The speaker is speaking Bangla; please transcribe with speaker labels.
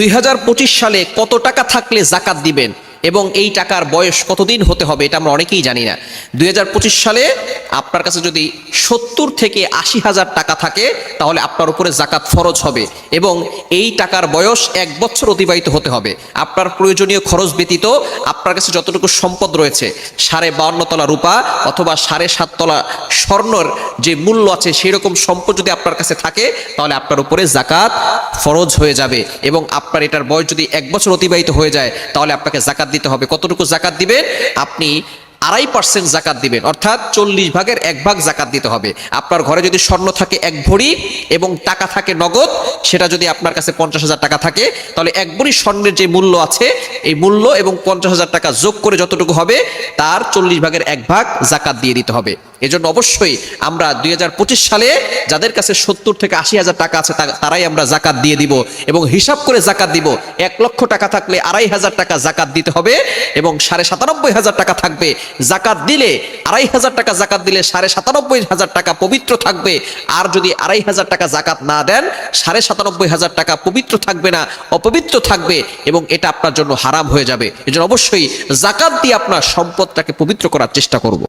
Speaker 1: 2025 সালে কত টাকা থাকলে জাকাত দিবেন এবং এই টাকার বয়স কতদিন হতে হবে এটা আমরা অনেকেই জানি না। 2025 সালে আপনার কাছে যদি 70 থেকে 80,000 টাকা থাকে তাহলে আপনার উপরে জাকাত ফরজ হবে এবং এই টাকার বয়স 1 বছর অতিবাহিত হতে হবে। আপনার প্রয়োজনীয় খরচ ব্যতীত আপনার কাছে যতটুকু সম্পদ রয়েছে 52.5 তলা রূপা অথবা 7.5 তলা স্বর্ণের যে মূল্য আছে সেই রকম সম্পদ যদি আপনার কাছে থাকে তাহলে আপনার উপরে জাকাত ফরজ হয়ে যাবে এবং আপনার এটার বয়স যদি 1 বছর অতিবাহিত হয়ে যায় তাহলে আপনাকে জাকাত দিতে হবে। কতটুকু জাকাত দিবেন? আপনি 2.5% জাকাত দিবেন, অর্থাৎ 40 ভাগের 1 ভাগ জাকাত দিতে হবে। আপনার ঘরে যদি স্বর্ণ থাকে 1 ভরি এবং টাকা থাকে নগদ, সেটা যদি আপনার কাছে 50,000 টাকা থাকে তাহলে 1 ভরি স্বর্ণের যে মূল্য আছে এই মূল্য এবং 50,000 টাকা যোগ করে যতটুকু হবে তার 40 ভাগের 1 ভাগ জাকাত দিয়ে দিতে হবে। এজন্য অবশ্যই আমরা 2025 সালে যাদের কাছে 70 থেকে 80,000 টাকা আছে তারাই আমরা জাকাত দিয়ে দিব এবং হিসাব করে জাকাত দিব। 1 লক্ষ টাকা থাকলে 2,500 টাকা জাকাত দিতে হবে এবং 97,500 টাকা থাকবে। জাকাত দিলে 2,500 টাকা জাকাত দিলে 97,500 টাকা পবিত্র থাকবে। আর যদি 2,500 টাকা জাকাত না দেন 97,500 টাকা পবিত্র থাকবে না, অপবিত্র থাকবে এবং এটা আপনার জন্য হারাম হয়ে যাবে। এজন্য অবশ্যই জাকাত দিয়ে আপনার সম্পদটাকে পবিত্র করার চেষ্টা করব।